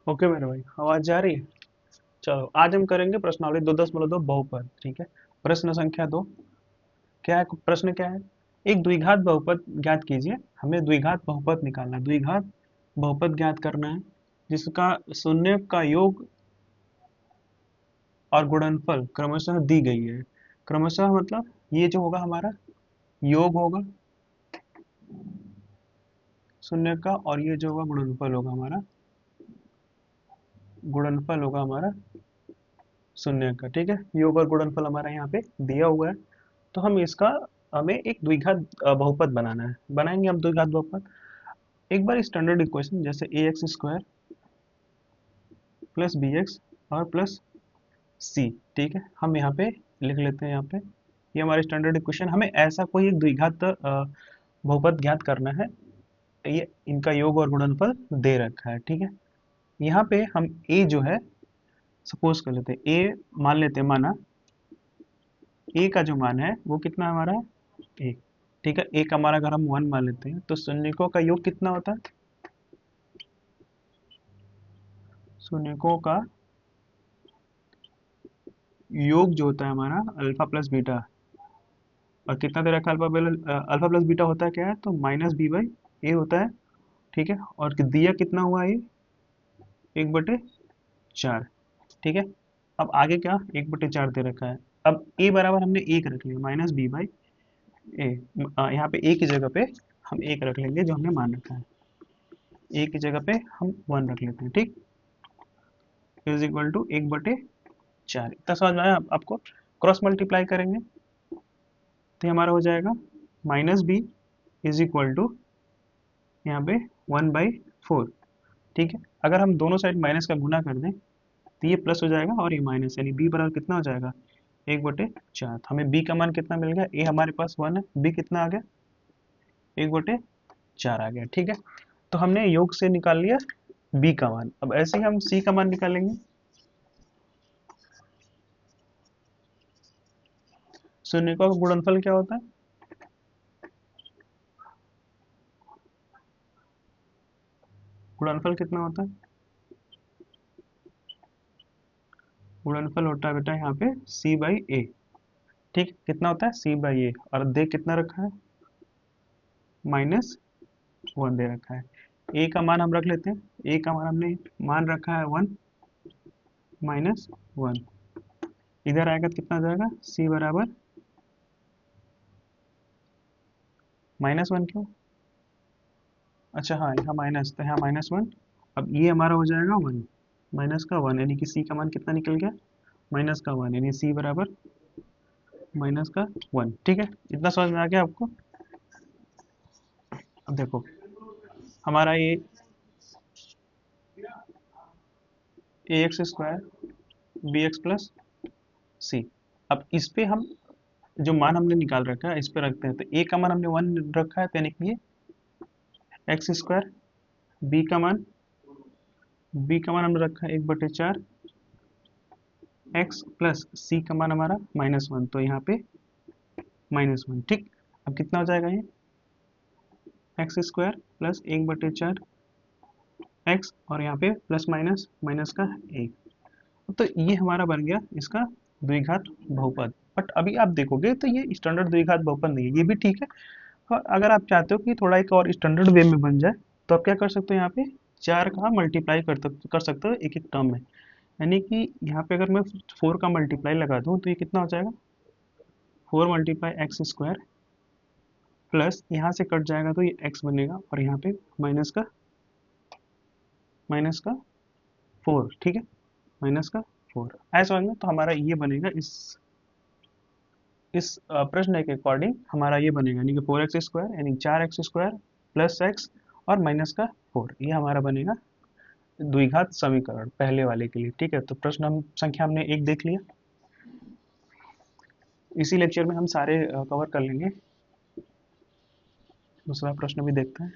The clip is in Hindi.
ओके मेरे भाई, आवाज जा रही है। चलो आज हम करेंगे प्रश्नावली 2.2 बहुपद। ठीक है। प्रश्न संख्या 2। क्या है प्रश्न? क्या है? एक द्विघात बहुपद ज्ञात कीजिए। हमें द्विघात बहुपद निकालना है, द्विघात बहुपद ज्ञात करना है जिसका शून्य का योग और गुणनफल क्रमशः दी गई है। क्रमशः मतलब ये जो होगा हमारा योग होगा शून्य का, और ये जो होगा गुणनफल होगा हमारा, गुणनफल होगा हमारा शून्य का। ठीक है, योग और गुणनफल हमारा यहाँ पे दिया हुआ है। तो हम इसका हमें एक द्विघात बहुपद बनाना है। बनाएंगे हम द्विघात बहुपद। एक बार स्टैंडर्ड इक्वेशन जैसे a x square plus b x और प्लस सी। ठीक है, हम यहाँ पे लिख लेते हैं। यहाँ पे ये हमारे स्टैंडर्ड इक्वेशन। हमें ऐसा कोई एक द्विघात बहुपद ज्ञात करना है। ये इनका योग और गुणनफल दे रखा है। ठीक है, यहाँ पे हम ए जो है सपोज कर लेते हैं। ए मान लेते हैं, माना ए का जो मान है वो कितना हमारा है, एक। ठीक है, एक हमारा अगर हम 1 मान लेते हैं तो शून्यकों का योग कितना होता है? शून्यकों का योग जो होता है हमारा अल्फा प्लस बीटा। और कितना दे रखा है? अल्फा प्लस बीटा होता है क्या है? तो माइनस बी बाई ए होता है। ठीक है, और दिया कितना हुआ ये? 1/4। ठीक है, अब आगे क्या? 1/4 दे रखा है। अब ए बराबर हमने एक रख लिया, माइनस बी बाई ए। यहाँ पे ए की जगह पे हम एक रख लेंगे जो हमने मान रखा है। ए की जगह पे हम 1 रख लेते हैं। ठीक, इज इक्वल टू 1/4। इतना समझ में आया आपको? क्रॉस मल्टीप्लाई करेंगे तो ये हमारा हो जाएगा minus B is equal to यहाँ पे 1/4। ठीक है, अगर हम दोनों साइड माइनस का गुना कर दें तो ये प्लस हो जाएगा और ये माइनस, यानी बी बराबर कितना हो जाएगा? 1/4। हमें बी का मान कितना मिल गया? ए हमारे पास 1 है, बी कितना आ गया? 1/4 आ गया। ठीक है, तो हमने योग से निकाल लिया बी का मान। अब ऐसे ही हम सी का मान निकालेंगे। शून्यकों का गुणनफल क्या होता है? गुणनफल कितना होता है? गुणनफल होता है बेटा यहाँ पे सी बाई ए। ठीक, कितना होता है? सी बाई ए, और दे कितना रखा है? -1 दे रखा है। ए का मान हम रख लेते हैं। ए का मान हमने मान रखा है 1, -1। इधर आएगा तो कितना आ जाएगा? सी बराबर -1 क्यों? अच्छा हाँ, यहाँ माइनस, तो यहाँ -1। अब ये हमारा हो जाएगा 1, माइनस का 1, यानी कि सी का मान कितना निकल गया? माइनस का 1, यानी सी बराबर माइनस का 1। ठीक है, इतना समझ में आ गया आपको? अब देखो हमारा ये a x square b x plus c. अब इस पे हम जो मान हमने निकाल रखा है इस पे रखते हैं। तो ए का मान हमने 1 रखा है, तो यानी कि ये एक्स स्क्वायर। बी का मान बी का मान हमने रखा है 1/4 एक्स प्लस सी का मान हमारा -1, तो यहाँ पे -1। ठीक, अब कितना हो जाएगा ये? एक्स स्क्वायर प्लस 1/4 एक्स, और यहाँ पे प्लस माइनस माइनस का 1। तो ये हमारा बन गया इसका द्विघात बहुपद। बट अभी आप देखोगे तो ये स्टैंडर्ड द्विघात बहुपद नहीं है। ये भी ठीक है, और अगर आप चाहते हो कि थोड़ा एक और स्टैंडर्ड वे में बन जाए तो आप क्या कर सकते हो? यहाँ पे 4 का मल्टीप्लाई कर सकते हो एक एक टर्म में। यानी कि यहाँ पे अगर मैं 4 का मल्टीप्लाई लगा दूँ तो ये कितना हो जाएगा? 4 × एक्स स्क्वायर प्लस यहाँ से कट जाएगा तो ये एक्स बनेगा, और यहाँ पे माइनस का 4। ठीक है, -4। ऐसा समझ में? तो हमारा ये बनेगा इस प्रश्न के अकॉर्डिंग हमारा ये बनेगा, यानी कि 4x² यानी 4x² प्लस एक्स और माइनस का 4। ये हमारा बनेगा द्विघात समीकरण पहले वाले के लिए। ठीक है, तो प्रश्न हम संख्या हमने एक देख लिया। इसी लेक्चर में हम सारे कवर कर लेंगे। दूसरा प्रश्न भी देखते हैं।